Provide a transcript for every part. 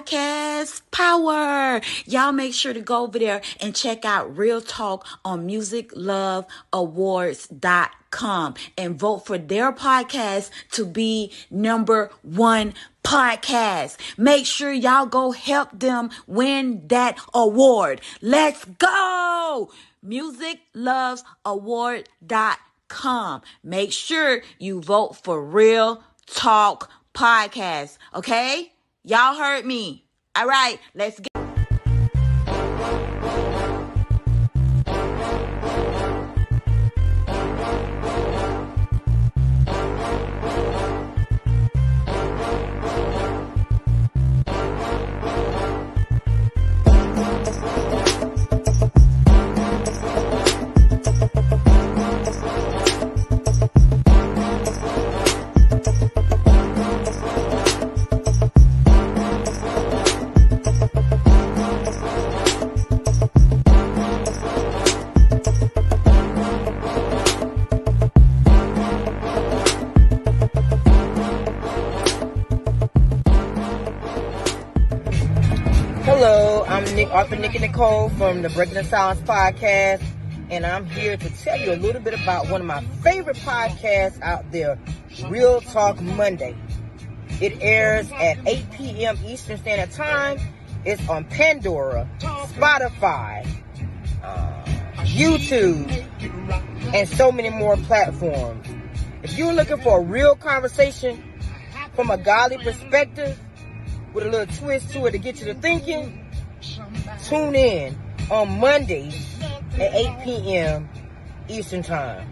podcast power. Y'all make sure to go over there and check out Real Talk on musicloveawards.com and vote for their podcast to be #1 podcast. Make sure y'all go help them win that award. Let's go! musicloveawards.com. Make sure you vote for Real Talk Podcast. Okay? Y'all heard me. All right, let's get. Hello, I'm Author Nikki Nicole from the Breaking the Silence podcast, and I'm here to tell you a little bit about one of my favorite podcasts out there, Real Talk Monday. It airs at 8 p.m. Eastern Standard Time. It's on Pandora, Spotify, YouTube, and so many more platforms. If you're looking for a real conversation from a godly perspective, with a little twist to it to get you to thinking, tune in on Mondays at 8 p.m. Eastern Time.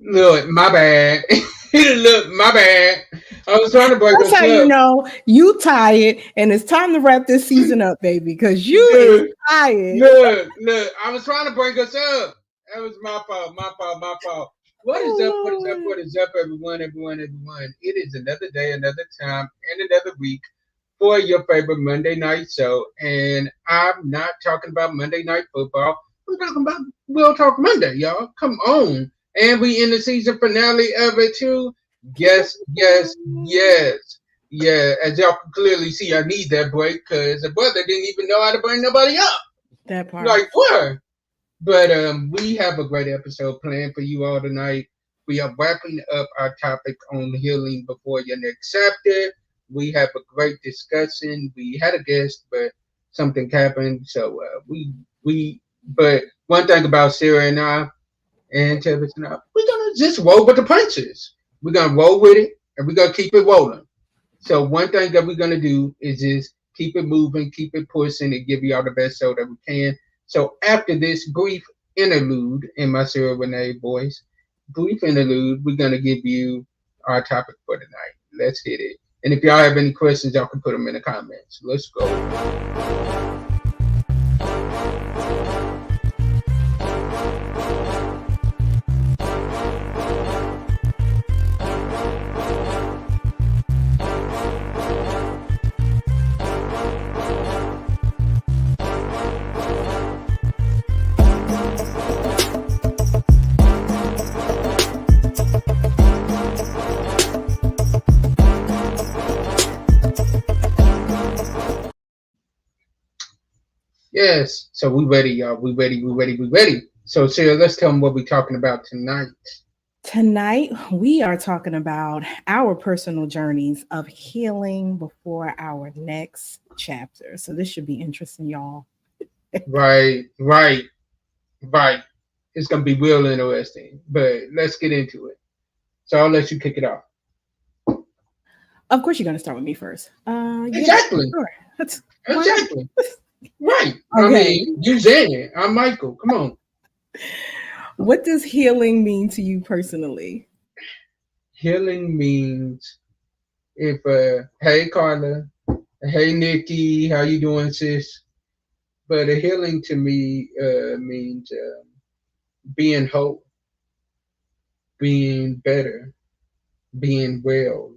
Look, my bad. Look, my bad. I was trying to break That's how you know you tired and it's time to wrap this season up, baby, because you is tired. Look, I was trying to break us up. That was my fault. What is up, everyone? It is another day, another time, and another week for your favorite Monday night show. And I'm not talking about Monday Night Football. I'm talking about Real Talk Monday, y'all. Come on. And we in the season finale of it, too. Yes. Yeah, as y'all can clearly see, I need that break because the brother didn't even know how to bring nobody up. That part. Like, what? But we have a great episode planned for you all tonight. We are wrapping up our topic on healing before your next chapter. We have a great discussion. We had a guest, but something happened. So but one thing about Sarah and I, and Travis and I, we're going to just roll with the punches. We're going to roll with it, and we're going to keep it rolling. So one thing that we're going to do is just keep it moving, keep it pushing, and give you all the best show that we can. So after this brief interlude in my Sarah Renee voice, we're going to give you our topic for tonight. Let's hit it. And if y'all have any questions, y'all can put them in the comments. Let's go. Yes, so we ready, y'all. We ready. So, Sarah, let's tell them what we're talking about tonight. Tonight, we are talking about our personal journeys of healing before our next chapter. So this should be interesting, y'all. Right. It's going to be real interesting, but let's get into it. So I'll let you kick it off. Of course, you're going to start with me first. Exactly. Yeah, sure. Exactly. Right. Okay. I mean, you said it. I'm Michael. Come on. What does healing mean to you personally? Healing means if, hey, Carla, hey, Nikki, how you doing, sis? But a healing to me means being whole, being better, being well.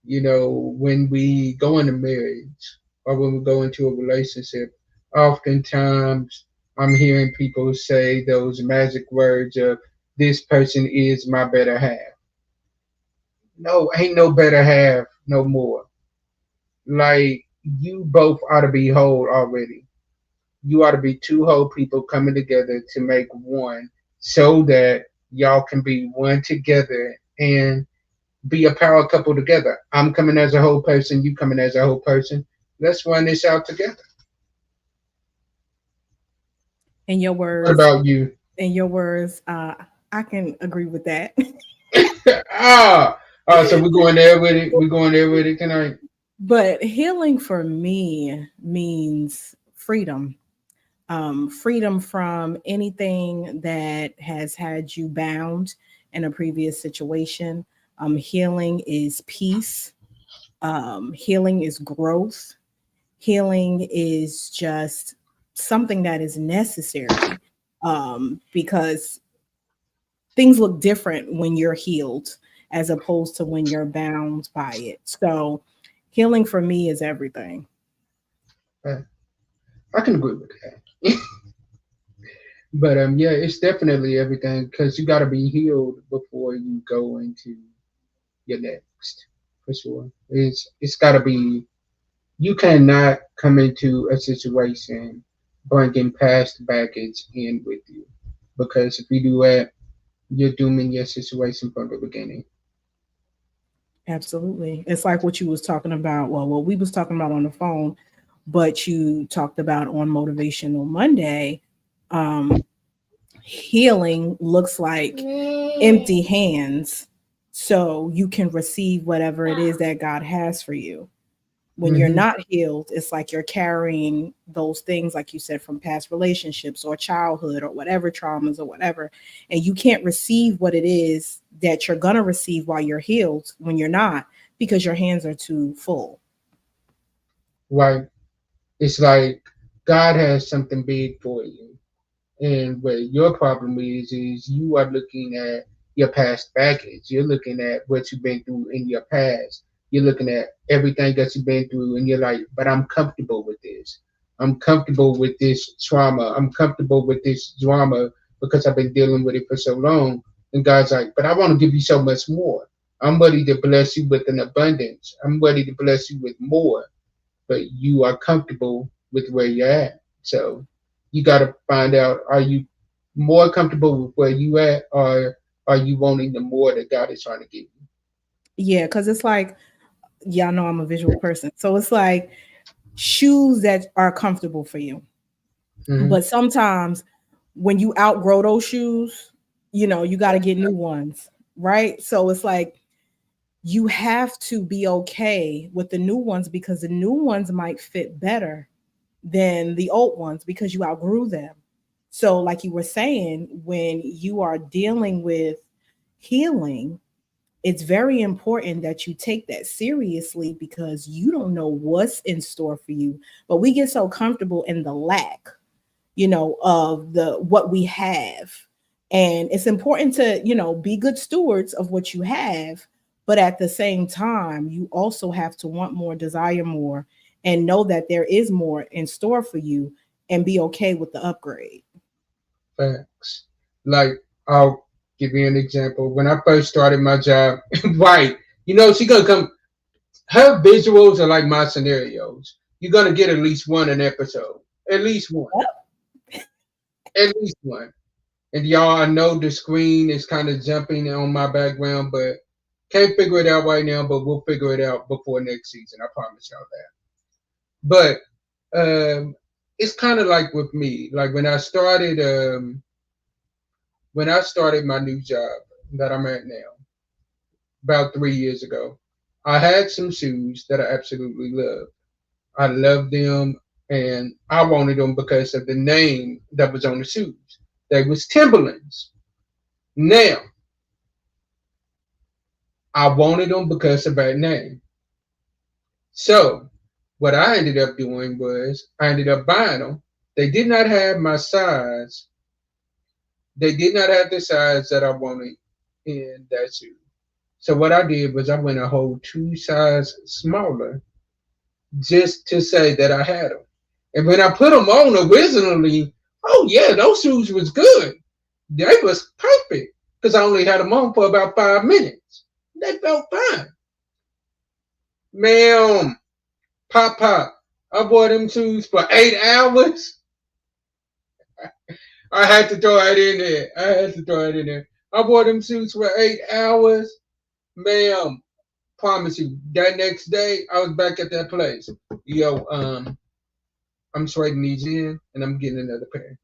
You know, when we go into marriage or when we go into a relationship, oftentimes I'm hearing people say those magic words of this person is my better half. No, ain't no better half no more. Like, you both ought to be whole already. You ought to be two whole people coming together to make one so that y'all can be one together and be a power couple together. I'm coming as a whole person, you coming as a whole person. Let's run this out together. In your What words, about you? I can agree with that. ah, so we're going there with it. We're going there with it tonight. But healing for me means freedom. Freedom from anything that has had you bound in a previous situation. Healing is peace. Healing is growth. Healing is just something that is necessary, because things look different when you're healed as opposed to when you're bound by it. So healing for me is everything. I can agree with that. But yeah, it's definitely everything because you got to be healed before you go into your next, for sure. It's got to be. You cannot come into a situation bringing past baggage in with you, because if you do that, you're dooming your situation from the beginning. Absolutely. It's like what you was talking about. Well, what we was talking about on the phone, but you talked about on Motivational Monday. Healing looks like empty hands, so you can receive whatever it is that God has for you. When you're not healed, it's like you're carrying those things, like you said, from past relationships or childhood or whatever traumas or whatever, and you can't receive what it is that you're going to receive while you're healed when you're not, because your hands are too full. Right. It's like God has something big for you. And what your problem is you are looking at your past baggage. You're looking at what you've been through in your past. You're looking at everything that you've been through, and you're like, but I'm comfortable with this. I'm comfortable with this trauma. I'm comfortable with this drama because I've been dealing with it for so long. And God's like, but I want to give you so much more. I'm ready to bless you with an abundance. I'm ready to bless you with more, but you are comfortable with where you're at. So you got to find out, are you more comfortable with where you at, or are you wanting the more that God is trying to give you? Yeah, because it's like, y'all know I'm a visual person. So it's like shoes that are comfortable for you. But sometimes when you outgrow those shoes, you got to get new ones, right? So it's like you have to be okay with the new ones, because the new ones might fit better than the old ones because you outgrew them. So like you were saying, when you are dealing with healing, it's very important that you take that seriously, because you don't know what's in store for you. But we get so comfortable in the lack, of the what we have. And it's important to, be good stewards of what you have. But at the same time, you also have to want more, desire more, and know that there is more in store for you, and be okay with the upgrade. Facts. Like, I'll give you an example. When I first started my job, right, she gonna come. Her visuals are like my scenarios. You're gonna get at least one an episode. At least one. At least one. And y'all, I know the screen is kind of jumping on my background, but can't figure it out right now. But we'll figure it out before next season. I promise y'all that. But it's kind of like with me. Like when I started my new job that I'm at now, about 3 years ago, I had some shoes that I absolutely loved. I loved them, and I wanted them because of the name that was on the shoes. They was Timberlands. Now, I wanted them because of that name. So, what I ended up doing was I ended up buying them. They did not have my size. They did not have the size that I wanted in that shoe. So what I did was I went a whole 2 sizes smaller just to say that I had them. And when I put them on originally, oh yeah, those shoes was good. They was perfect. because I only had them on for about 5 minutes. They felt fine. Ma'am, Pop, I wore them shoes for 8 hours. I had to throw it in there. I wore them shoes for 8 hours. Ma'am, promise you, that next day I was back at that place. Yo, I'm trading these in and I'm getting another pair.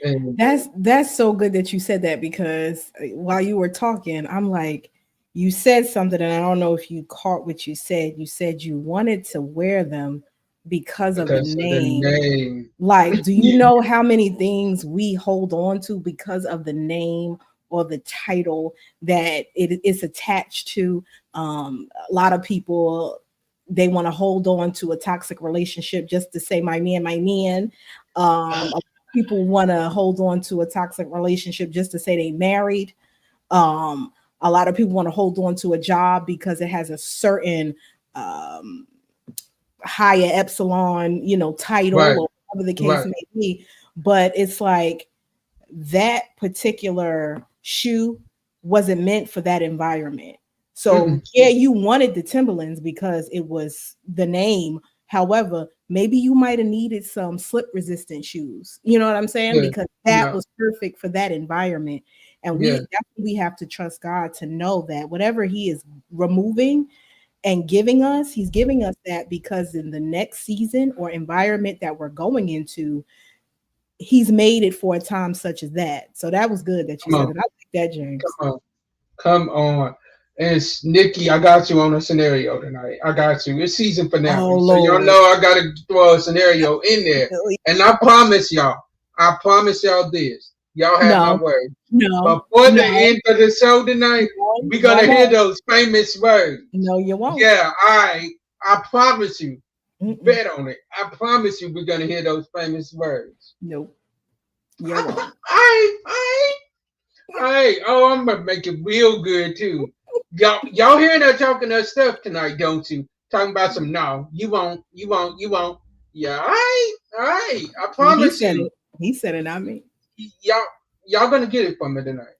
And That's so good that you said that, because while you were talking, I'm like, you said something, and I don't know if you caught what you said. You said you wanted to wear them because of the name. Like, do you know how many things we hold on to because of the name or the title that it is attached to? A lot of people, they want to hold on to a toxic relationship just to say my man. People want to hold on to a toxic relationship just to say they married. A lot of people want to hold on to a job because it has a certain higher epsilon, title, right, or whatever the case may be. But it's like that particular shoe wasn't meant for that environment. So yeah, you wanted the Timberlands because it was the name. However, maybe you might have needed some slip resistant shoes. You know what I'm saying? Yeah. Because that was perfect for that environment. And we have to trust God to know that whatever he is removing and giving us, he's giving us that because in the next season or environment that we're going into, he's made it for a time such as that. So that was good that you said it. I like that, James. Come on. And Nikki, I got you on a scenario tonight. I got you. It's season finale. Oh, so y'all know I got to throw a scenario in there. And I promise y'all this. Y'all have my word. No. Before the end of the show tonight, we're going to hear those famous words. No, you won't. Yeah, I promise you. Bet on it. I promise you we're going to hear those famous words. Nope. You won't. Oh, I'm going to make it real good, too. Y'all hearing her talking her stuff tonight, don't you? Talking about some no, you won't. Yeah, all right. I promise you. He said it, not me. Y'all gonna get it from me tonight.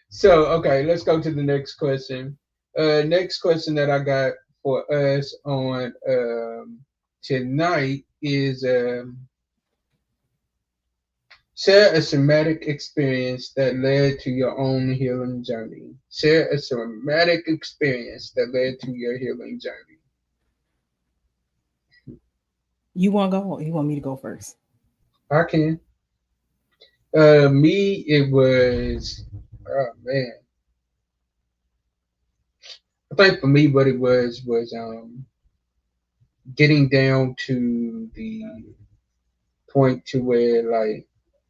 So okay, let's go to the next question. Next question that I got for us on tonight is share a traumatic experience that led to your own healing journey. Share a traumatic experience that led to your healing journey. You want to go? Or you want me to go first? I can. Me, it was, oh man. I think for me, what it was getting down to the point to where like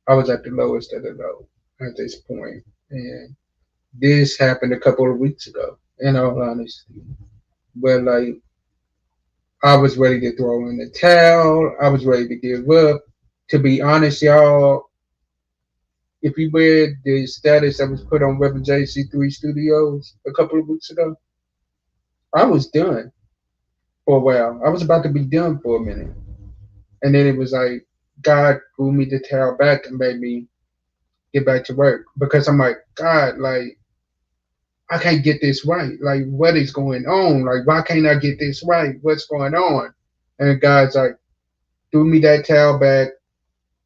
I was at the lowest of the low at this point. And this happened a couple of weeks ago, in all honesty. But like I was ready to throw in the towel. I was ready to give up. To be honest, y'all, if you read the status that was put on Reverend JC3 Studios a couple of weeks ago, I was done for a while. I was about to be done for a minute. And then it was like, God threw me the towel back and made me get back to work. Because I'm like, God, like, I can't get this right. Like, what is going on? Like, why can't I get this right? What's going on? And God's like, threw me that towel back,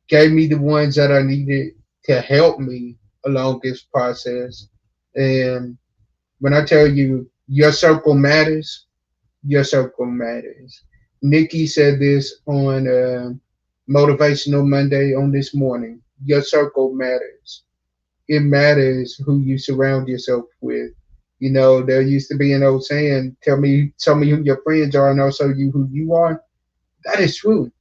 gave me the ones that I needed to help me along this process. And when I tell you, your circle matters, your circle matters. Nikki said this on Motivational Monday on this morning. Your circle matters. It matters who you surround yourself with. You know, there used to be an old saying, tell me who your friends are and I'll show you who you are. That is true.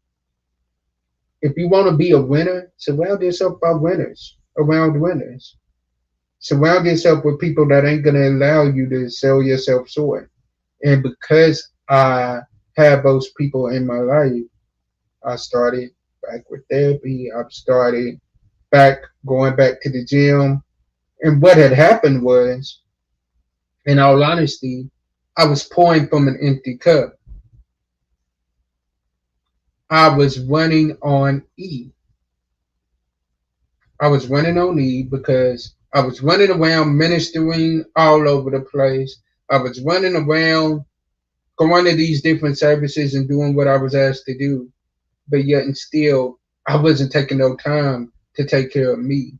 If you want to be a winner, surround yourself by winners, around winners. Surround yourself with people that ain't going to allow you to sell yourself short. And because I have those people in my life, I started back with therapy. I started going back to the gym. And what had happened was, in all honesty, I was pouring from an empty cup. I was running on E. I was running on E because I was running around ministering all over the place. I was running around going to these different services and doing what I was asked to do, but yet and still I wasn't taking no time to take care of me.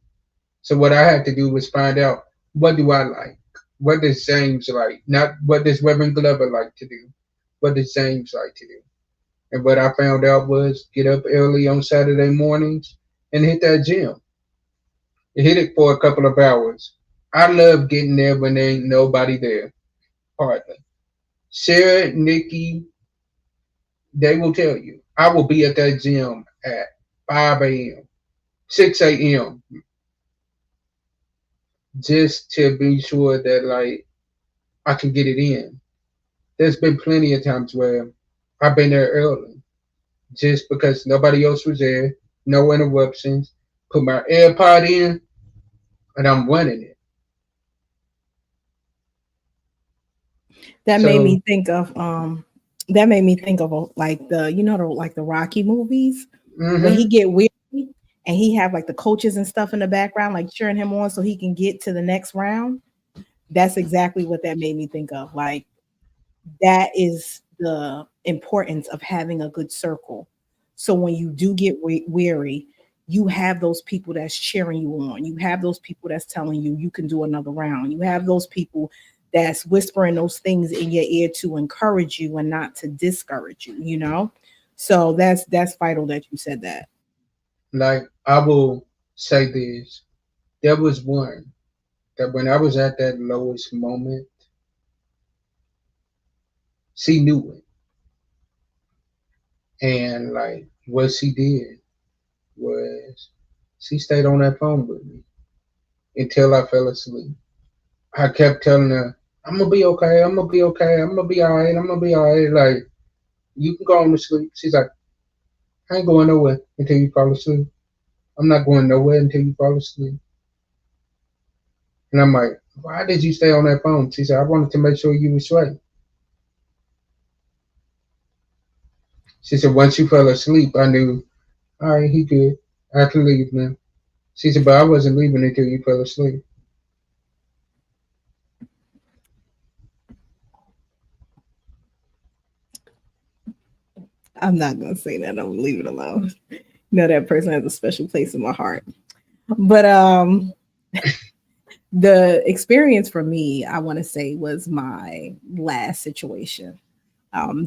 So what I had to do was find out, what do I like? What does James like? Not what does Reverend Glover like to do. What does James like to do? And what I found out was get up early on Saturday mornings and hit that gym. Hit it for a couple of hours. I love getting there when there ain't nobody there. Hardly. Sarah, Nikki, they will tell you. I will be at that gym at 5 a.m., 6 a.m., just to be sure that like I can get it in. There's been plenty of times where I've been there early just because nobody else was there, no interruptions. Put my AirPod in and I'm running it. That made So me think of like the like the Rocky movies when he mhm, get weary and he have like the coaches and stuff in the background like cheering him on so he can get to the next round. That's exactly what that made me think of. Like that is the importance of having a good circle. So when you do get weary, you have those people that's cheering you on. You have those people that's telling you you can do another round. You have those people that's whispering those things in your ear to encourage you and not to discourage you, you know? So that's vital that you said that. like I will say this. There was one that when I was at that lowest moment, she knew it. And like what she did was she stayed on that phone with me until I fell asleep. I kept telling her, I'm gonna be okay, I'm gonna be okay, I'm gonna be alright, I'm gonna be alright. Like, you can go on to sleep. She's like, I ain't going nowhere until you fall asleep. I'm not going nowhere until you fall asleep. And I'm like, why did you stay on that phone? She said, I wanted to make sure you were straight. She said, once you fell asleep, I knew, all right, he good. I can leave now. She said, but I wasn't leaving until you fell asleep. I'm not gonna say that. I'm leave it alone. No, that person has a special place in my heart. But the experience for me, I want to say, was my last situation.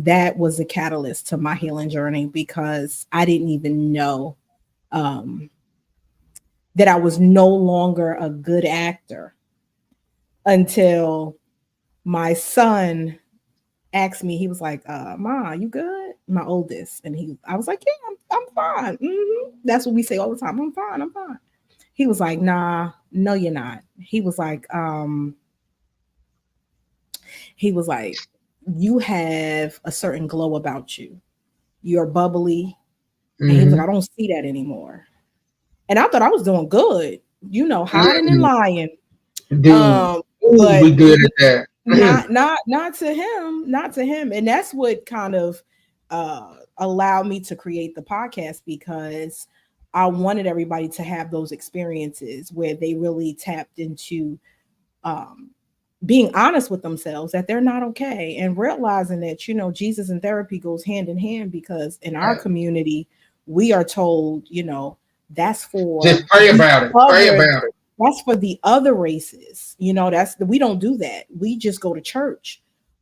That was a catalyst to my healing journey because I didn't even know um, that I was no longer a good actor until my son asked me. He was like, "Ma, you good?" My oldest, and I was like, "Yeah, I'm fine." That's what we say all the time. I'm fine. I'm fine. He was like, "Nah, no, you're not." He was like, you have a certain glow about you. You're bubbly. And he was like, Mm-hmm. I don't see that anymore. And I thought I was doing good, hiding and Mm-hmm. lying. Dude, ooh, But we good at that. not to him, not to him. And that's what kind of allowed me to create the podcast because I wanted everybody to have those experiences where they really tapped into um, being honest with themselves that they're not okay and realizing that Jesus and therapy goes hand in hand because in our community we are told that's Just for pray the about it. Pray other about it. that's for the other races. That's we don't do that. We just go to church.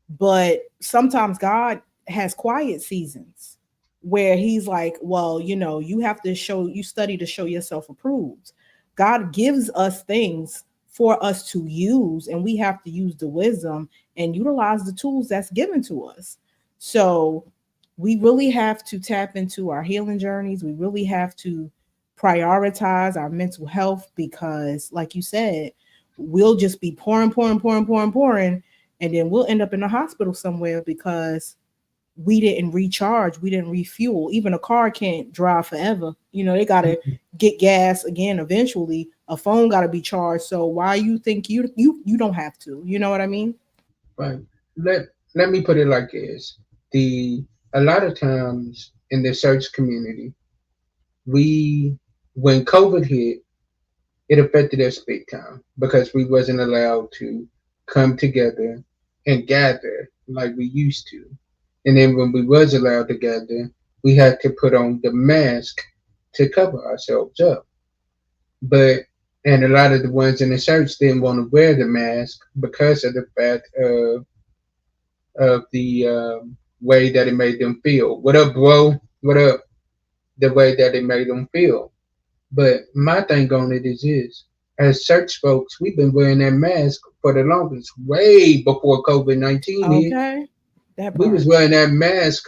But sometimes God has quiet seasons where he's like, well, you have to study to show yourself approved. God gives us things for us to use, and we have to use the wisdom and utilize the tools that's given to us. So we really have to tap into our healing journeys. We really have to prioritize our mental health because, like you said, we'll just be pouring, and then we'll end up in the hospital somewhere because we didn't recharge, we didn't refuel. Even a car can't drive forever. They got to get gas again eventually. A phone got to be charged. So why you think you don't have to? You know what I mean? Right. Let me put it like this. The A lot of times in the search community, we when COVID hit, it affected us big time because we wasn't allowed to come together and gather like we used to. And then when we was allowed to gather, we had to put on the mask to cover ourselves up. But and a lot of the ones in the church didn't want to wear the mask because of the fact of the way that it made them feel. What up, bro? What up? The way that it made them feel. But my thing on it is this. As church folks, we've been wearing that mask for the longest, way before COVID-19 hit. Okay. That We part. was wearing that mask,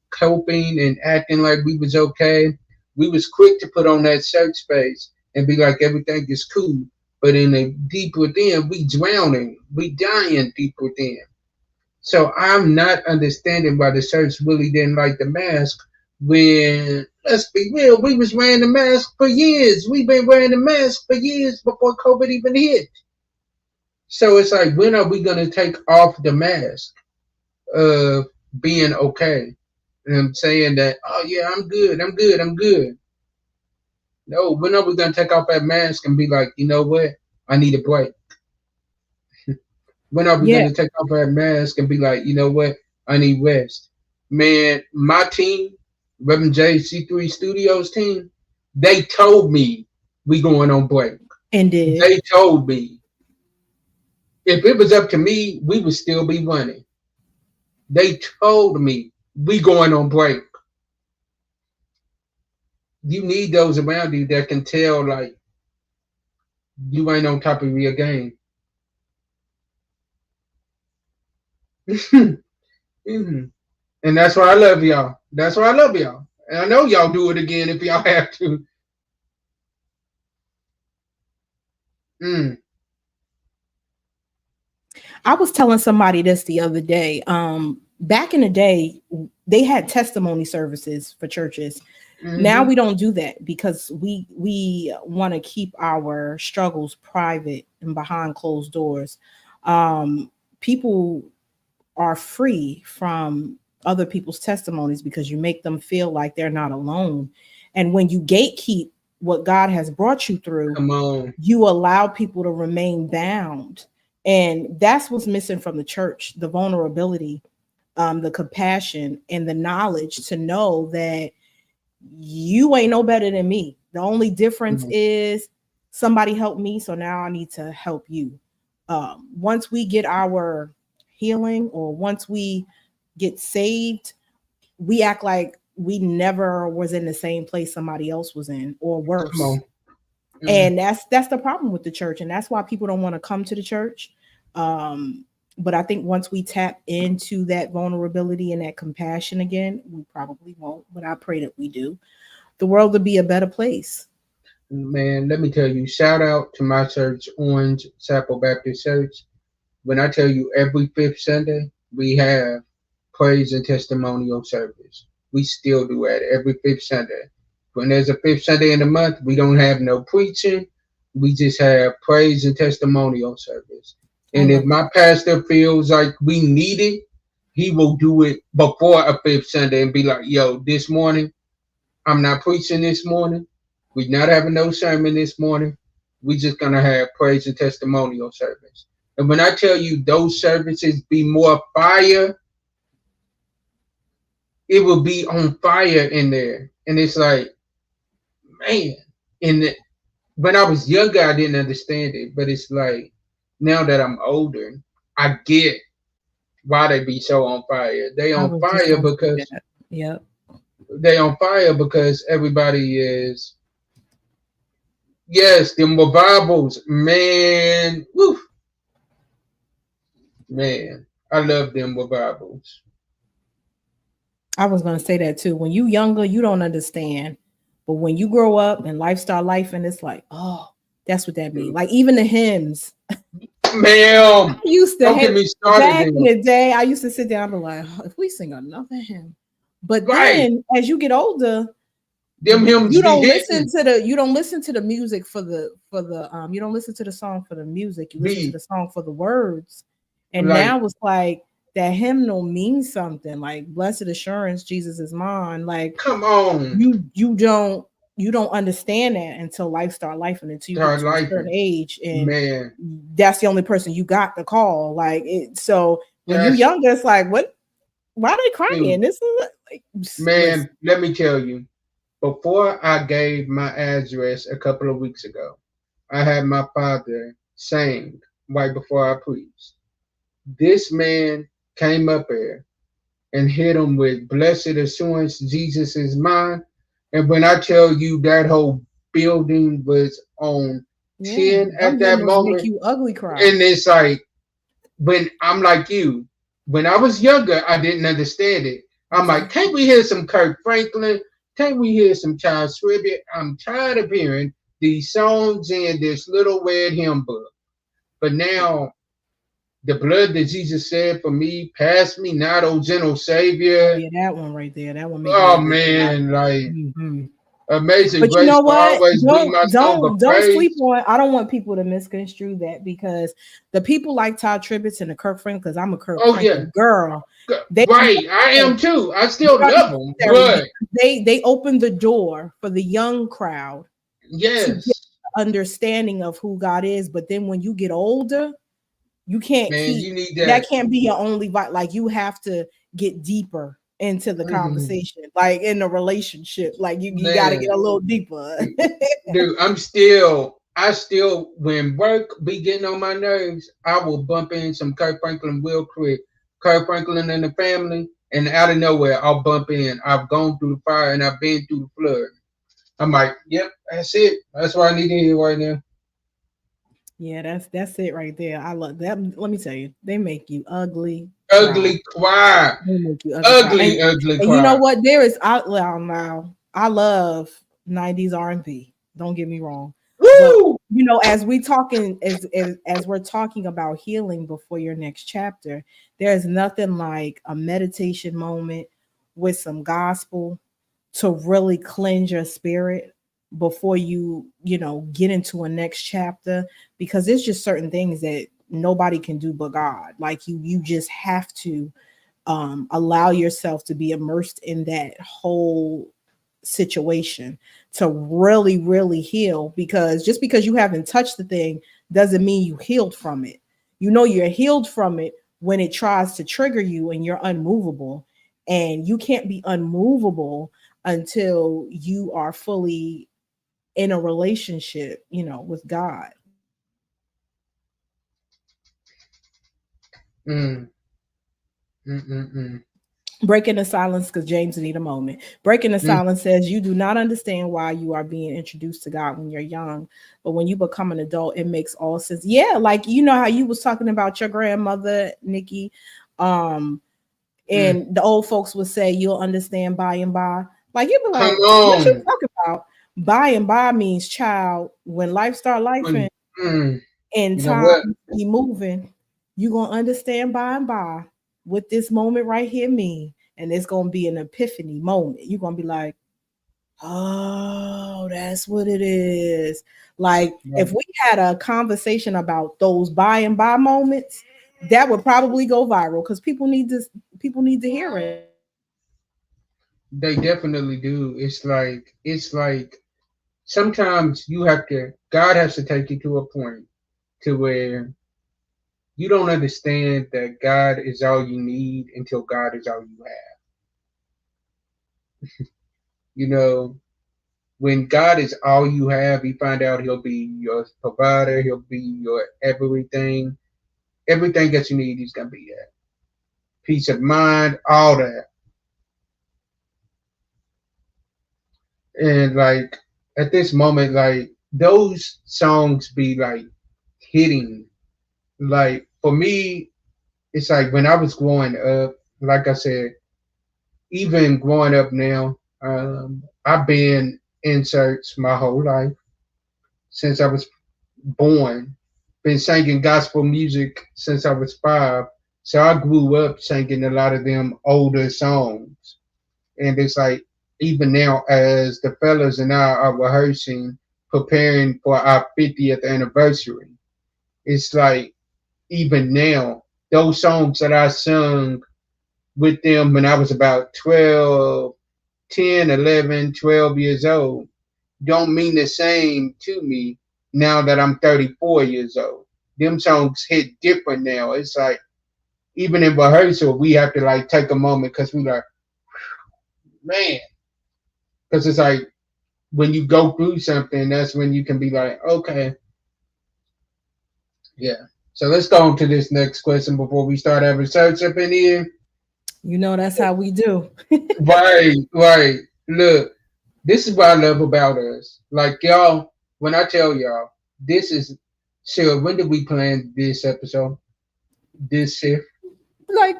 coping and acting like we was okay. We was quick to put on that church face and be like everything is cool. But in the deep within, we drowning, we dying deep within. So I'm not understanding why the church really didn't like the mask when, let's be real, we was wearing the mask for years. We've been wearing the mask for years before COVID even hit. So it's like, when are we going to take off the mask of being okay? And saying that, oh yeah, I'm good, I'm good, I'm good. No, when are we going to take off that mask and be like, you know what? I need a break. When are we Yeah. going to take off that mask and be like, you know what? I need rest. Man, my team, Reverend J C3 Studios team, they told me we going on break. And did. They told me if it was up to me, we would still be running. They told me we going on break. You need those around you that can tell like you ain't on top of your game. Mhm. And that's why I love y'all. That's why I love y'all. And I know y'all do it again if y'all have to. Mm. I was telling somebody this the other day. Back in the day, they had testimony services for churches. Mm-hmm. Now we don't do that because we want to keep our struggles private and behind closed doors. People are free from other people's testimonies because you make them feel like they're not alone. And when you gatekeep what God has brought you through, Come on. you allow people to remain bound. And that's what's missing from the church, the vulnerability, the compassion, and the knowledge to know that you ain't no better than me. The only difference is somebody helped me, so now I need to help you. Once we get our healing or once we get saved, we act like we never was in the same place somebody else was in or worse. Come on. And that's the problem with the church, and that's why people don't want to come to the church. But I think once we tap into that vulnerability and that compassion again, we probably won't, but I pray that we do. The world would be a better place. Man, let me tell you, shout out to my church, Orange Chapel Baptist Church. When I tell you every fifth Sunday, we have praise and testimonial service. We still do that every fifth Sunday. When there's a fifth Sunday in the month, we don't have no preaching. We just have praise and testimonial service. And if my pastor feels like we need it, he will do it before a fifth Sunday and be like, yo, this morning, I'm not preaching this morning. We're not having no sermon this morning. We're just going to have praise and testimonial service. And when I tell you those services be more fire, it will be on fire in there. And it's like, man, when I was younger, I didn't understand it. But it's like, now that I'm older, I get why they be so on fire. They on fire because they on fire because everybody is, yes, them revivals, man. Woo. Man, I love them revivals. I was going to say that too. When you younger, you don't understand. But when you grow up and lifestyle life, and it's like, oh, that's what that means. Like even the hymns. Ma'am, I used to don't get me started. Back in the day, I used to sit down and be like, oh, if we sing another hymn. But then as you get older, them hymns you don't listen to the music for the you don't listen to the song for the music. You listen to the song for the words. And now it's like that hymnal means something, like blessed assurance, Jesus is mine. Like, come on, you don't you don't understand that until life start life and until you get Start to a certain life, age, and man. that's the only person you got to call. Like it, so when you That's younger, it's like, what? Why are they crying? dude, This is like, listen. man. Let me tell you. Before I gave my address a couple of weeks ago, I had my father sing right before I preached. This man came up there and hit him with blessed assurance, Jesus is mine. And when I tell you that whole building was on Yeah, 10 them at that hymnals make moment, you ugly cry. and it's like, when I'm like you, when I was younger, I didn't understand it. I'm like, can't we hear some Kirk Franklin? Can't we hear some Charles Scribner? I'm tired of hearing these songs in this little red hymn book. But now, the blood that Jesus said for me, pass me not, O gentle Savior. Yeah, that one right there. That one make me Oh ugly cry. man, like Mhm. Amazing But you Grace know will what? always be my song of Don't sleep praise. on. I don't want people to misconstrue that, because the people like Todd Tribbett's and the Kirk Franklin, because I'm a Kirk Oh yeah, Franklin girl. They right. I am too. I still love them, but they open the door for the young crowd to get yes, understanding of who God is. But then when you get older, you can't man, keep you need that that. can't be your only like you have to get deeper into the conversation, like in a relationship, like you got to get a little deeper. Dude, I still, when work be getting on my nerves, I will bump in some Kirk Franklin real quick. Kirk Franklin and the Family, and out of nowhere, I'll bump in. I've gone through the fire and I've been through the flood. I'm like, yep, that's it. That's what I need to hear right now. Yeah, that's it right there. I love that. Let me tell you, they make you ugly cry. Ugly cry. They make you ugly cry. Ugly And you know cry. what? There is out now. I love 90s R&B. Don't get me wrong. But Woo! you know, as we talking as we're talking about healing before your next chapter, there's nothing like a meditation moment with some gospel to really cleanse your spirit before you know get into a next chapter, because there's just certain things that nobody can do but God. Like you just have to allow yourself to be immersed in that whole situation to really heal, because just because you haven't touched the thing doesn't mean you healed from it. You know you're healed from it when it tries to trigger you and you're unmovable, and you can't be unmovable until you are fully in a relationship, you know, with God. Mm. Mm-mm-mm. Breaking the silence, because James need a moment. Breaking the Mm. silence says you do not understand why you are being introduced to God when you're young, but when you become an adult, it makes all sense. Yeah, like you know how you was talking about your grandmother, Nikki, and the old folks would say you'll understand by and by. Like you'd be Come like, what you on. talking about? By and by means, child, when life start life and You know what? time be moving, you're gonna understand by and by what this moment right here mean. And it's gonna be an epiphany moment. You're gonna be like, oh, that's what it is. Like if we had a conversation about those by and by moments, that would probably go viral because people need to hear it. They definitely do. It's like sometimes God has to take you to a point to where you don't understand that God is all you need until God is all you have. You know, when God is all you have, you find out He'll be your provider, He'll be your everything. Everything that you need, He's gonna be there. Peace of mind, all that. And like at this moment, like those songs be like hitting. Like for me, it's like when I was growing up, like I said, even growing up now, I've been in church my whole life since I was born. Been singing gospel music since I was 5. So I grew up singing a lot of them older songs. And it's like even now as the fellas and I are rehearsing, preparing for our 50th anniversary, it's like even now, those songs that I sung with them when I was about 12, 10, 11, 12 years old, don't mean the same to me now that I'm 34 years old. Them songs hit different now. It's like even in rehearsal, we have to like take a moment because we like, man, because it's like when you go through something, that's when you can be like, okay, yeah. So let's go on to this next question before we start having search up in here. You know, that's how we do. Right, right. Look, this is what I love about us. Like y'all, when I tell y'all, this is sure. When did we plan this episode? This shift, Like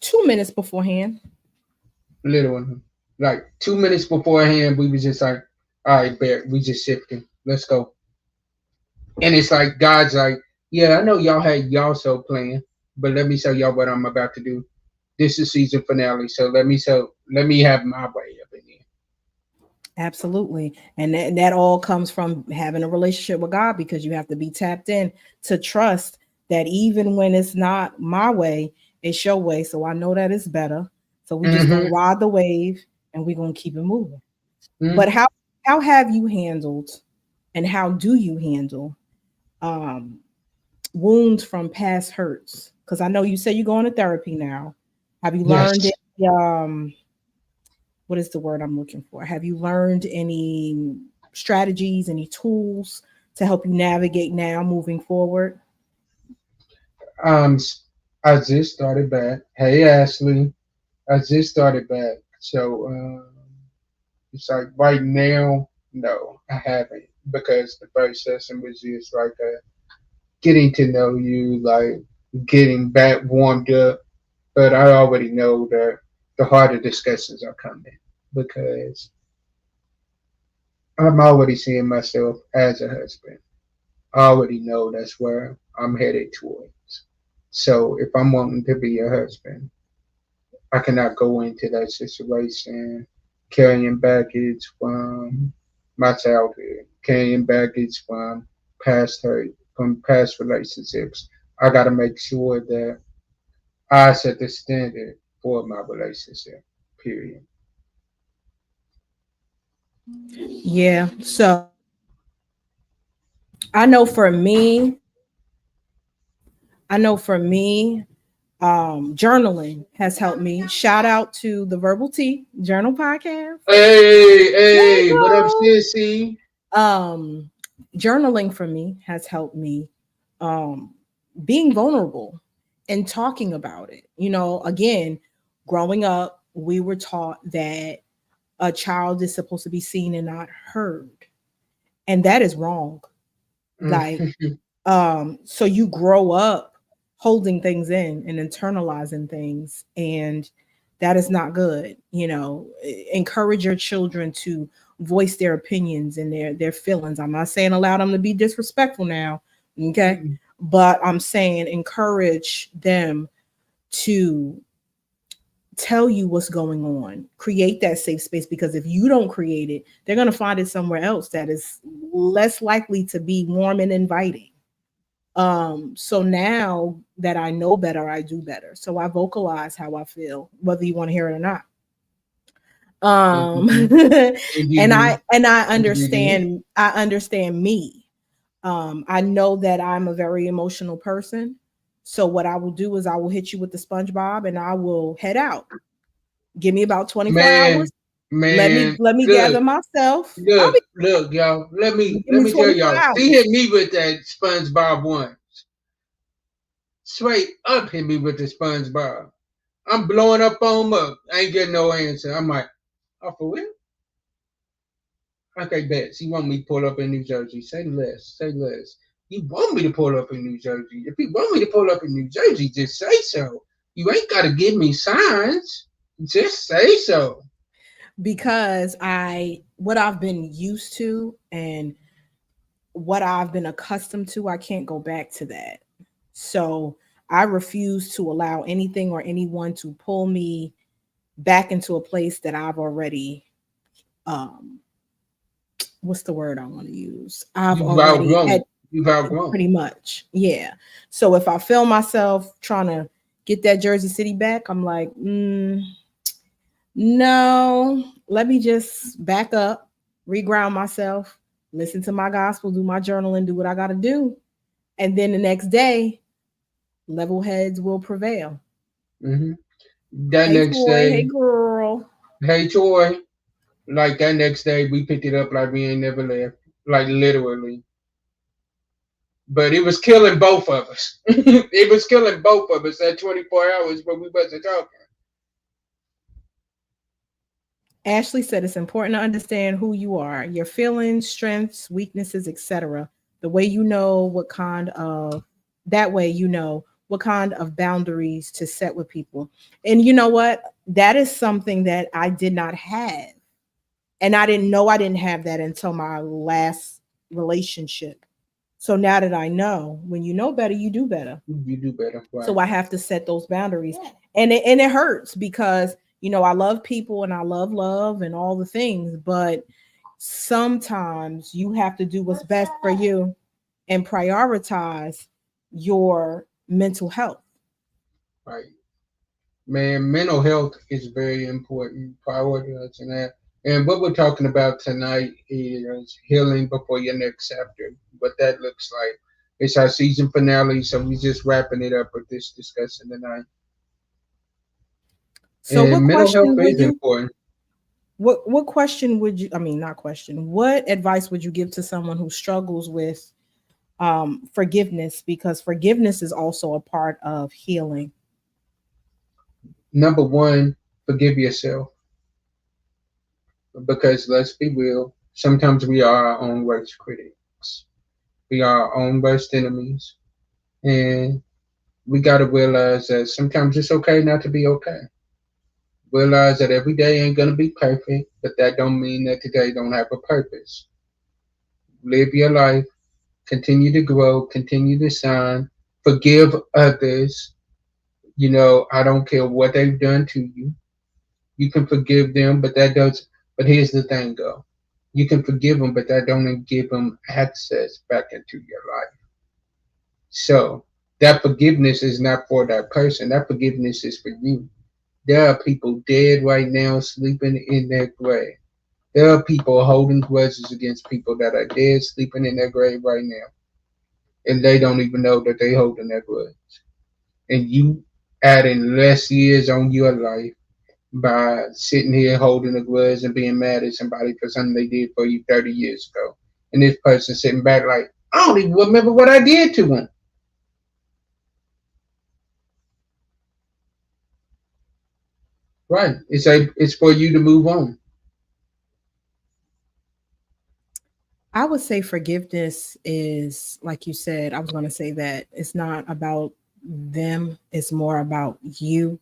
2 minutes beforehand. little one. Like 2 minutes beforehand, we was just like, all right, bet we just shifting. Let's go. And it's like God's like, yeah, I know y'all had y'all so planned, but let me show y'all what I'm about to do. This is season finale, so let me have my way up in here. Absolutely. And that all comes from having a relationship with God, because you have to be tapped in to trust that even when it's not my way, it's your way. So I know that it's better. So we just gonna ride the wave and we're gonna keep it moving. But how have you handled and how do you handle wounds from past hurts? Because I know you say you're going to therapy now. Have you learned it? What is the word I'm looking for? Have you learned any strategies, any tools to help you navigate now moving forward? I just started back. Hey Ashley, I just started back. So it's like right now, no, I haven't, because the first session was just like getting to know you, like getting back warmed up. But I already know that the harder discussions are coming because I'm already seeing myself as a husband. I already know that's where I'm headed towards. So if I'm wanting to be a husband, I cannot go into that situation carrying baggage from my childhood, carrying baggage from past hurt, from past relationships. I got to make sure that I set the standard for my relationship, period. Yeah. So I know for me, journaling has helped me. Shout out to the Verbal Tea Journal Podcast. Hey, what up, sissy? Um, Journaling for me has helped me being vulnerable and talking about it. You know, again, growing up, we were taught that a child is supposed to be seen and not heard. And that is wrong. Like, so you grow up holding things in and internalizing things, and that is not good. You know, encourage your children to voice their opinions and their feelings. I'm not saying allow them to be disrespectful now, okay? But I'm saying encourage them to tell you what's going on. Create that safe space, because if you don't create it, they're going to find it somewhere else that is less likely to be warm and inviting. So now that I know better, I do better. So I vocalize how I feel, whether you want to hear it or not. And I understand me. I know that I'm a very emotional person. So what I will do is I will hit you with the SpongeBob and I will head out. Give me about 24 hours. Man, let me gather myself. Look, y'all. Let me tell y'all. He hit me with that SpongeBob once. Straight up hit me with the SpongeBob. I'm blowing up on him up. I ain't getting no answer. I'm like, oh, for real? Okay, bet. She want me to pull up in New Jersey. Say less. Say less. You want me to pull up in New Jersey. If you want me to pull up in New Jersey, just say so. You ain't got to give me signs. Just say so. Because what I've been used to and what I've been accustomed to, I can't go back to that. So I refuse to allow anything or anyone to pull me back into a place that I've already, what's the word I want to use? You've outgrown. Pretty much. Yeah. So if I feel myself trying to get that Jersey City back, I'm like, no, let me just back up reground myself, listen to my gospel, do my journaling, do what I got to do. And then the next day, level heads will prevail. Mm-hmm. That Hey, next Toy. Hey, day, girl. hey Troy, like that next day, we picked it up like we ain't never left, like literally. But it was killing both of us. It was killing both of us that 24 hours when we wasn't talking. Ashley said it's important to understand who you are, your feelings, strengths, weaknesses, etc. The way you know what kind of that way you know what kind of boundaries to set with people. And you know what? That is something that I did not have. And I didn't know I didn't have that until my last relationship. So now that I know, when you know better, you do better. You do better. Right. So I have to set those boundaries. And it hurts because I love people and I love love and all the things, but sometimes you have to do what's best for you and prioritize your mental health. Right. Man, mental health is very important. Prioritizing that. And what we're talking about tonight is healing before your next chapter. What that looks like. It's our season finale, so we're just wrapping it up with this discussion tonight. So and what mental health question would is you important. what question would you, I mean, not question, what advice would you give to someone who struggles with forgiveness? Because forgiveness is also a part of healing. Number one, forgive yourself. Because let's be real, sometimes we are our own worst critics. We are our own worst enemies. And we got to realize that sometimes it's okay not to be okay. Realize that every day ain't going to be perfect, but that don't mean that today don't have a purpose. Live your life, continue to grow, continue to shine, forgive others. I don't care what they've done to you. You can forgive them, but here's the thing though. You can forgive them, but that don't give them access back into your life. So that forgiveness is not for that person. That forgiveness is for you. There are people dead right now, sleeping in their grave. There are people holding grudges against people that are dead, sleeping in their grave right now. And they don't even know that they holding their grudge. And you adding less years on your life by sitting here holding a grudge and being mad at somebody for something they did for you 30 years ago. And this person sitting back like, I don't even remember what I did to him. Right. It's for you to move on. I would say forgiveness is, like you said, I was going to say that it's not about them, it's more about you.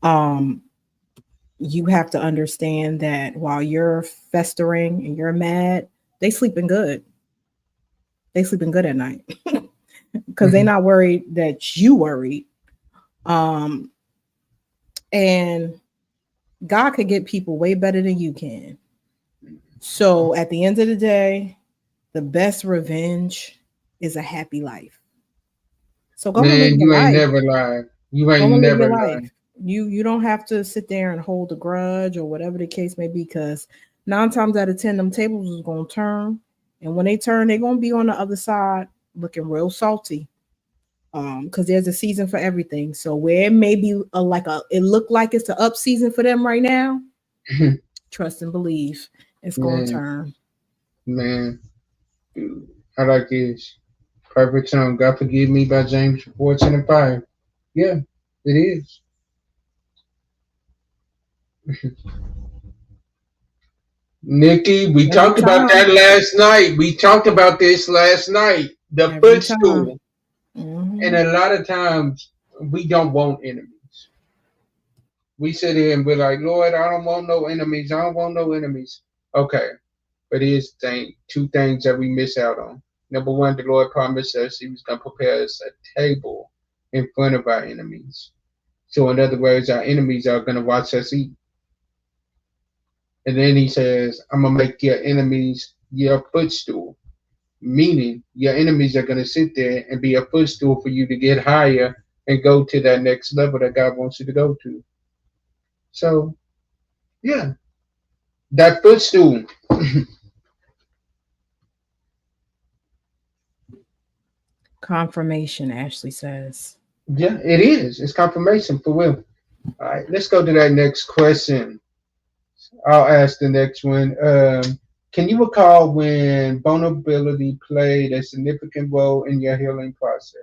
Um, you have to understand that while you're festering and you're mad, they sleeping good. They sleeping good at night because they're not worried that you worried. Um, and God could get people way better than you can. So at the end of the day, the best revenge is a happy life. So go and live Man, your you ain't life. never lied. You Go ain't and live never your lied. life. You don't have to sit there and hold a grudge or whatever the case may be, because 9 times out of 10, them tables is gonna turn, and when they turn, they're gonna be on the other side looking real salty. Because there's a season for everything. So where it may be it look like it's the up season for them right now, trust and believe it's gonna Man, turn. man. I like this. Perfect song. God Forgive Me by James 14 and 5. Yeah, it is. Nikki, we Every talked about time. that last night. We talked about this last night. The Every time. footstool. And Mm-hmm. a lot of times we don't want enemies. We sit here and we're like, Lord, I don't want no enemies. I don't want no enemies. Okay. But here's the thing, two things that we miss out on. Number one, the Lord promised us He was going to prepare us a table in front of our enemies. So, in other words, our enemies are going to watch us eat. And then He says, I'm going to make your enemies your footstool. Meaning, your enemies are going to sit there and be a footstool for you to get higher and go to that next level that God wants you to go to. So, yeah, that footstool. Confirmation, Ashley says. Yeah, it is. It's confirmation for real. All right, let's go to that next question. I'll ask the next one. Can you recall when vulnerability played a significant role in your healing process?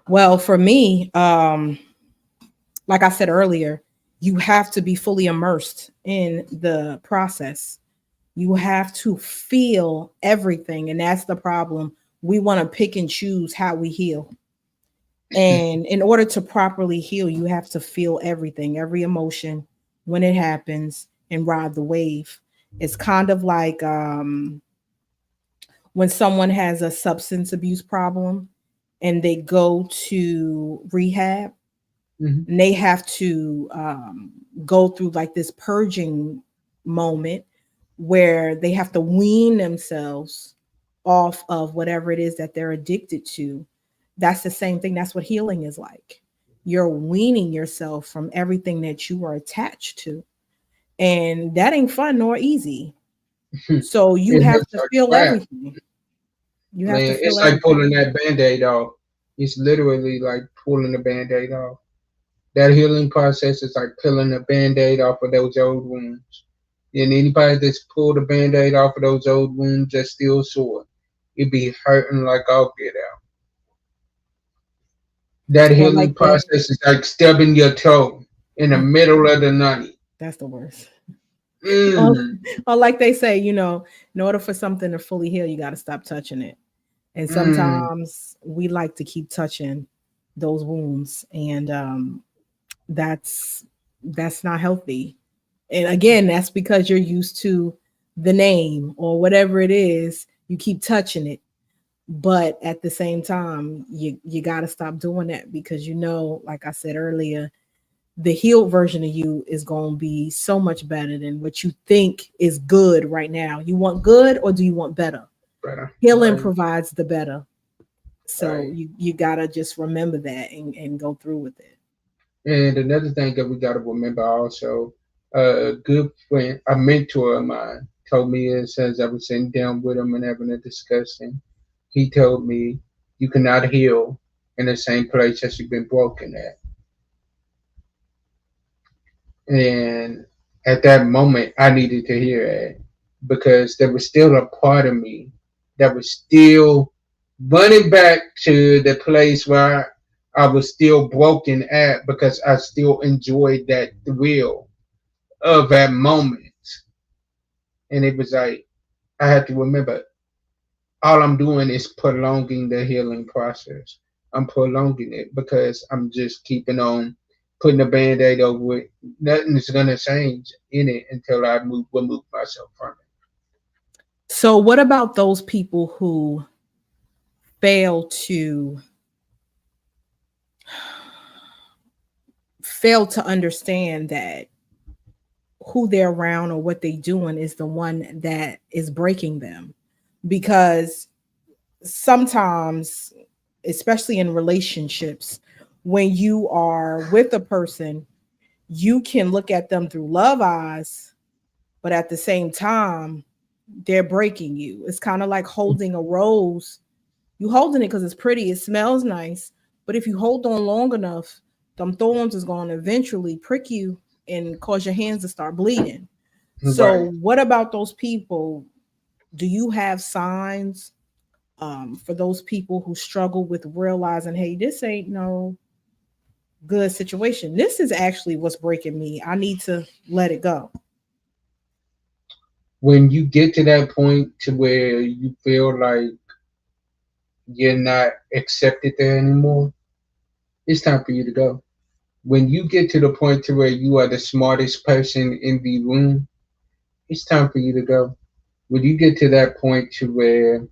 Well, for me, like I said earlier, you have to be fully immersed in the process. You have to feel everything. And that's the problem. We want to pick and choose how we heal. And in order to properly heal, you have to feel everything, every emotion when it happens and ride the wave. It's kind of like when someone has a substance abuse problem and they go to rehab Mhm. and they have to go through like this purging moment where they have to wean themselves off of whatever it is that they're addicted to. That's the same thing. That's what healing is like. You're weaning yourself from everything that you are attached to. And that ain't fun nor easy. So you It have hurts to like feel crap. everything. You have to Man, feel it's like everything. pulling that band-aid off. It's literally like pulling the band-aid off. That healing process is like peeling a band-aid off of those old wounds. And anybody that's pulled a band-aid off of those old wounds that's still sore, it be hurting like all get out. That Or healing like they, process is like stubbing your toe in the middle of the night. that's the worst. Or, Mm, or like they say, in order for something to fully heal, you got to stop touching it. And mm. sometimes we like to keep touching those wounds, and that's that's not healthy. And again, that's because you're used to the name or whatever it is. You keep touching it, but at the same time, you got to stop doing that because like I said earlier, the healed version of you is going to be so much better than what you think is good right now. You want good or do you want better? Better. Healing Right, provides the better. So right. you gotta just remember that and go through with it. And another thing that we got to remember also, a good friend, a mentor of mine, told me this as I was sitting down with him and having a discussion. He told me, you cannot heal in the same place as you've been broken at. And at that moment, I needed to hear it because there was still a part of me that was still running back to the place where I was still broken at because I still enjoyed that thrill of that moment. And it was like, I had to remember all I'm doing is prolonging the healing process. I'm prolonging it because I'm just keeping on putting a band-aid over it. Nothing is gonna change in it until I remove myself from it. So what about those people who fail to understand that who they're around or what they're doing is the one that is breaking them? Because sometimes, especially in relationships, when you are with a person, you can look at them through love eyes, but at the same time, they're breaking you. It's kind of like holding a rose. You holding it because it's pretty, it smells nice, but if you hold on long enough, them thorns is going to eventually prick you and cause your hands to start bleeding. So, Right. what about those people? Do you have signs for those people who struggle with realizing, hey, this ain't no good situation? This is actually what's breaking me. I need to let it go. When you get to that point to where you feel like you're not accepted there anymore, it's time for you to go. When you get to the point to where you are the smartest person in the room, it's time for you to go. When you get to that point to where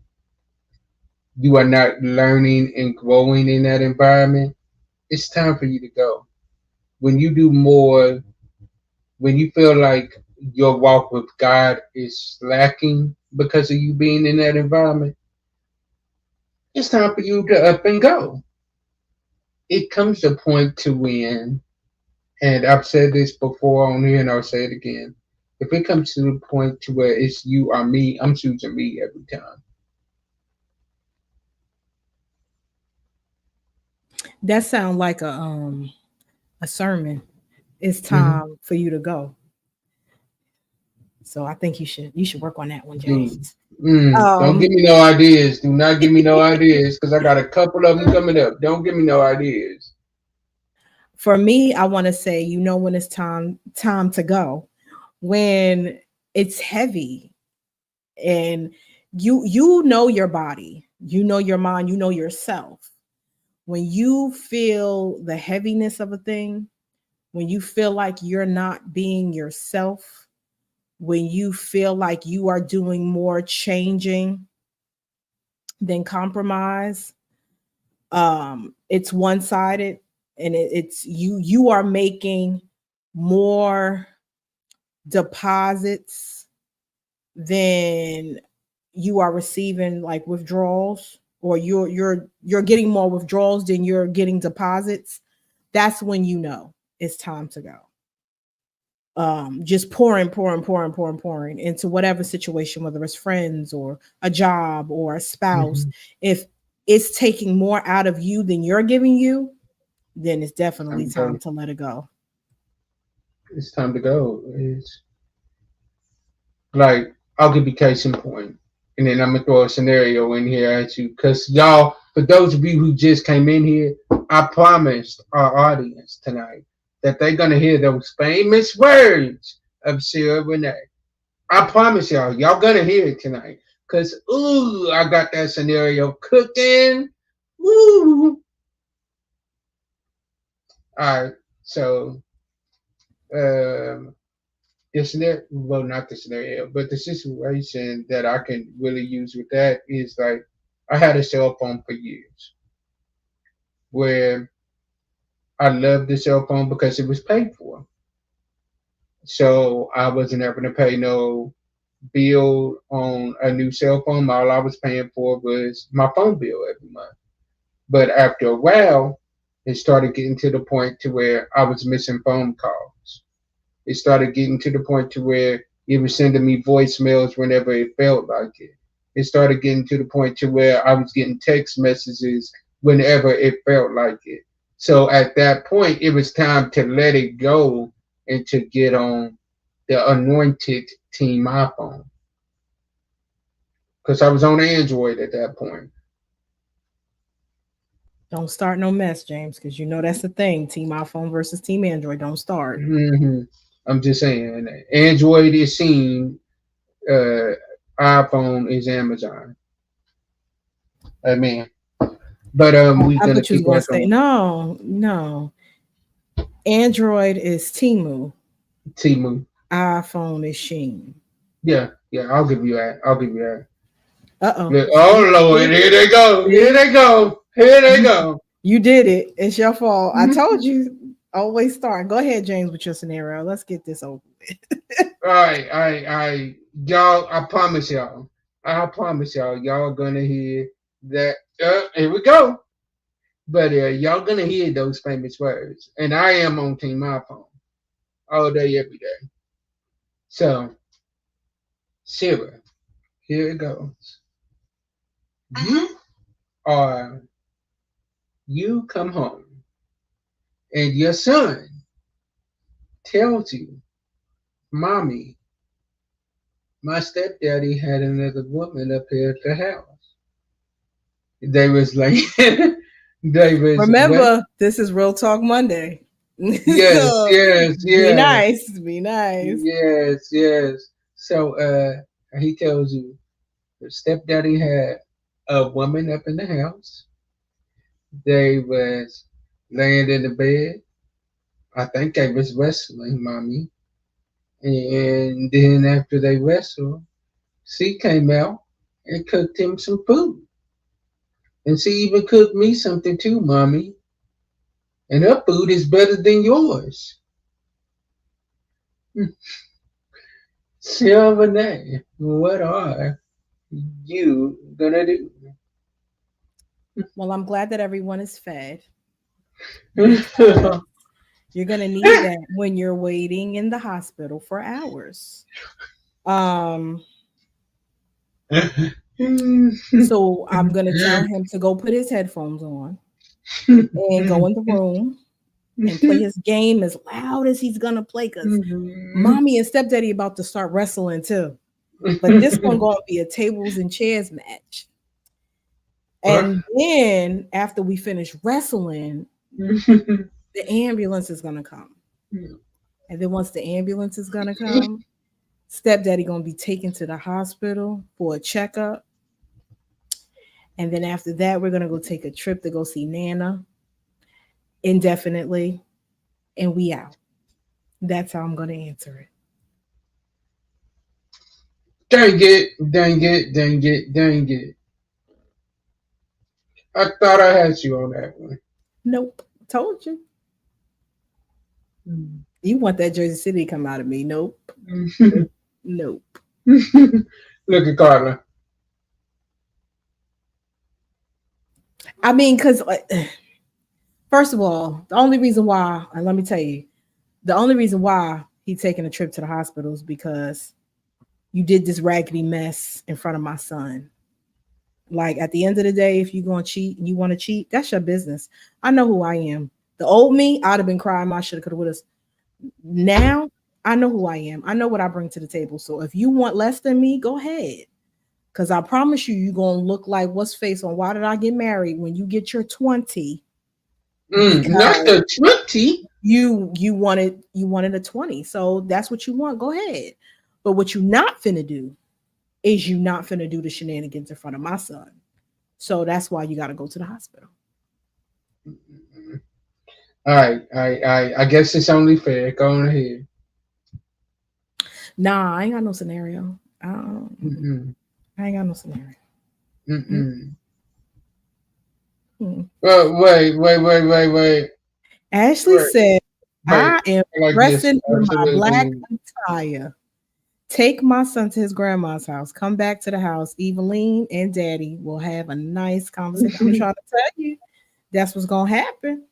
you are not learning and growing in that environment, it's time for you to go. When you do more, when you feel like your walk with God is lacking because of you being in that environment, it's time for you to up and go. It comes to a point to when, and I've said this before on here and I'll say it again, If it comes to the point to where it's you or me, I'm choosing me every time. That sounds like a sermon. It's Mm-hmm. time for you to go. So I think you should work on that one, Dude, James. don't Um, give me no ideas. Do not give me no ideas because I got a couple of them coming up. Don't give me no ideas. for me, I want to say, when it's time to go, when it's heavy, and you know your body, you know your mind, you know yourself. When you feel the heaviness of a thing, when you feel like you're not being yourself, when you feel like you are doing more changing than compromise, it's one-sided, and it's you are making more deposits than you are receiving, like withdrawals, or you're getting more withdrawals than you're getting deposits. That's when it's time to go. Just pouring into whatever situation, whether it's friends or a job or a spouse. Mm-hmm. If it's taking more out of you than you're giving you, then it's definitely Time to time go. to let it go. It's time to go. It's like I'll give you case in point, and then I'm gonna throw a scenario in here at you, cause y'all, for those of you who just came in here, I promised our audience tonight that they're gonna hear those famous words of Sarah Renee. I promise y'all gonna hear it tonight, cause ooh, I got that scenario cooking. Ooh. All right, so um the scenario, well, not the scenario, but the situation that I can really use with that is like I had a cell phone for years where I loved the cell phone because it was paid for. So I wasn't having to pay no bill on a new cell phone. All I was paying for was my phone bill every month. But after a while, it started getting to the point to where I was missing phone calls. It started getting to the point to where it was sending me voicemails whenever it felt like it. It started getting to the point to where I was getting text messages whenever it felt like it. So at that point, it was time to let it go and to get on the anointed Team iPhone because I was on Android at that point. Don't start no mess, James, because that's the thing. Team iPhone versus Team Android. Don't start. Hmm. I'm just saying, Android is seen, uh, iPhone is Amazon. I mean, but we're I gonna thought you was keep gonna on say going. no, no. Android is Timu. Timu. iPhone is Sheen. Yeah, I'll give you that. I'll give you that. Uh-oh. Look, See? oh Lord, See? here they go. Here See? they go. Here they You, go. you did it. It's your fault. I told you. Always start. Go ahead, James, with your scenario. Let's get this over with. All right. Y'all, I promise y'all. I promise y'all gonna hear that. Here we go. But y'all gonna hear those famous words. And I am on Team iPhone all day, every day. So, Sarah, here it goes. You are, you come home and your son tells you, Mommy, my stepdaddy had another woman up here at the house. They was like, they was what? Remember, this is Real Talk Monday. Yes, So yes, be yes, nice. Be nice. yes. So he tells you the stepdaddy had a woman up in the house. They was laying in the bed. I think they was wrestling, mommy. And then after they wrestled, she came out and cooked him some food. And she even cooked me something too, mommy. And her food is better than yours. Silvernae, what are you gonna do? Well, I'm glad that everyone is fed because You're going to need that when you're waiting in the hospital for hours. So I'm going to tell him to go put his headphones on and go in the room and play his game as loud as he's going to play, because mommy and stepdaddy about to start wrestling too. But this one going to be a tables and chairs match. And then after we finish wrestling, the ambulance is going to come. And then once the ambulance is going to come, stepdaddy going to be taken to the hospital for a checkup. And then after that, we're going to go take a trip to go see Nana indefinitely. And we out. That's how I'm going to answer it. Dang it. I thought I had you on that one. Nope. Told you. You want that Jersey City to come out of me. Nope. Nope. Look at Carla. I mean, because first of all, the only reason why, and let me tell you, the only reason why he's taking a trip to the hospital is because you did this raggedy mess in front of my son. Like, at the end of the day, if you're going to cheat and you want to cheat, that's your business. I know who I am. The old me, I'd have been crying my shoulda, coulda, woulda. Now, I know who I am. I know what I bring to the table. So if you want less than me, go ahead. Because I promise you, you're going to look like what's face on Why Did I Get Married when you get your 20. Not the 20. You wanted a 20. So that's what you want. Go ahead. But what you're not finna do is you not finna do the shenanigans in front of my son. So that's why you got to go to the hospital. All right. I guess it's only fair. Go on ahead. Nah, I ain't got no scenario. I ain't got no scenario. Wait. Ashley said, I am dressing in my black attire. Take my son to his grandma's house. Come back to the house. Eveline and Daddy will have a nice conversation. I'm trying to tell you, that's what's gonna happen.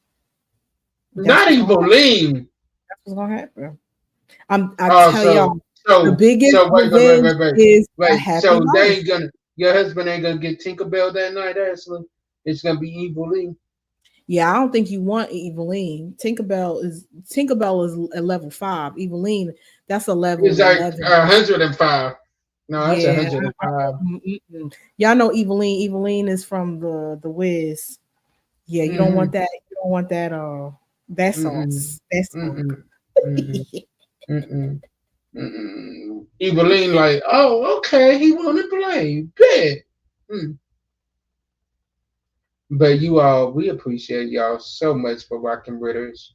Not Eveline. That's what's gonna happen. I tell y'all, the biggest wait. is So they ain't gonna. Your husband ain't gonna get Tinkerbell that night, Ashley. It's gonna be Eveline. Yeah, I don't think you want Eveline. Tinkerbell is at level 5. Eveline, that's a level. It's like 105. No, that's 105. Y'all know Eveline. Eveline is from the Wiz. Yeah, you don't want that. You don't want that. That sauce. That's Eveline, like, oh, okay, he want to play. Bet. But you all, we appreciate y'all so much for rocking with us.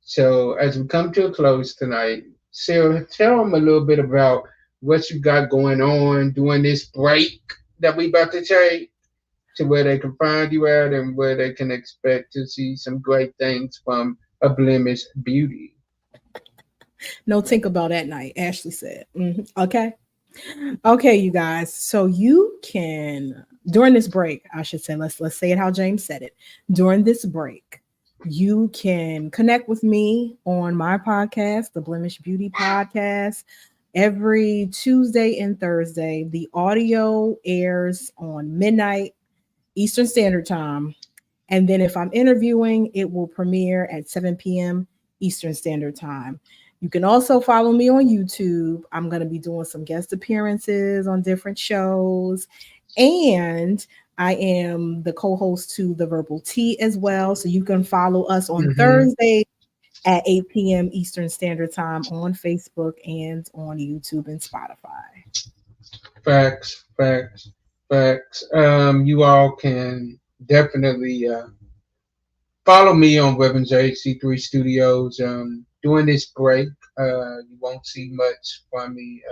So as we come to a close tonight, Sarah, tell them a little bit about what you got going on during this break that we about to take, to where they can find you at and where they can expect to see some great things from A Blemish Beauty. No Tinkerbell that night, Ashley said. Okay, you guys. So you can, during this break, I should say, let's say it how James said it. During this break, you can connect with me on my podcast, the Blemish Beauty Podcast, every Tuesday and Thursday. The audio airs on midnight Eastern Standard Time. And then if I'm interviewing, it will premiere at 7 p.m. Eastern Standard Time. You can also follow me on YouTube. I'm going to be doing some guest appearances on different shows. And I am the co-host to The Verbal Tea as well. So you can follow us on Thursday at 8 p.m. Eastern Standard Time on Facebook and on YouTube and Spotify. Facts. You all can definitely follow me on Weapons HC3 Studios. During this break, you won't see much from me.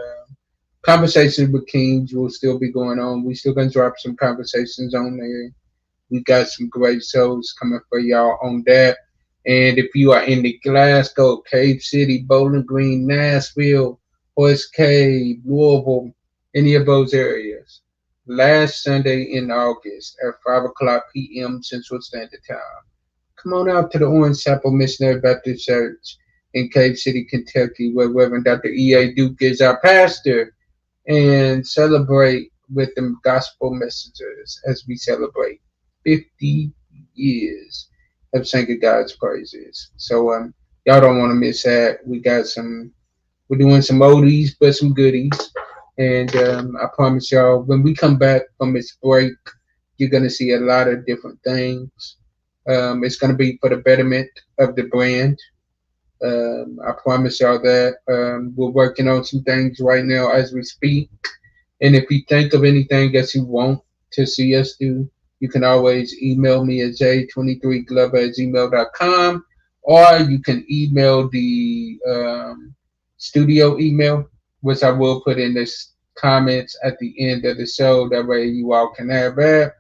Conversations with Kings will still be going on. We still gonna drop some conversations on there. We got some great shows coming for y'all on that. And if you are in the Glasgow, Cave City, Bowling Green, Nashville, Horse Cave, Louisville, any of those areas, last Sunday in August at 5 o'clock p.m. Central Standard Time, come on out to the Orange Chapel Missionary Baptist Church in Cave City, Kentucky, where Reverend Dr. E.A. Duke is our pastor, and celebrate with the gospel messengers as we celebrate 50 years of singing God's praises. So y'all don't want to miss that. We're doing some oldies but some goodies. And I promise y'all, when we come back from this break, you're gonna see a lot of different things. It's gonna be for the betterment of the brand. I promise y'all that. We're working on some things right now as we speak. And if you think of anything that you want to see us do, you can always email me at j23glover@gmail.com, or you can email the studio email, which I will put in the comments at the end of the show. That way you all can have that.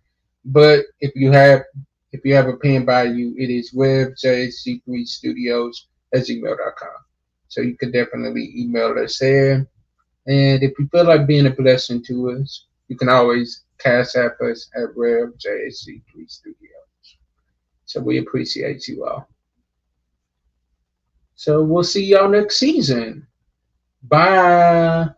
But if you have a pen by you, it is webjc3studios@gmail.com. So you can definitely email us there. And if you feel like being a blessing to us, you can always cash app us at RevJC3 Studios. So we appreciate you all. So we'll see y'all next season. Bye.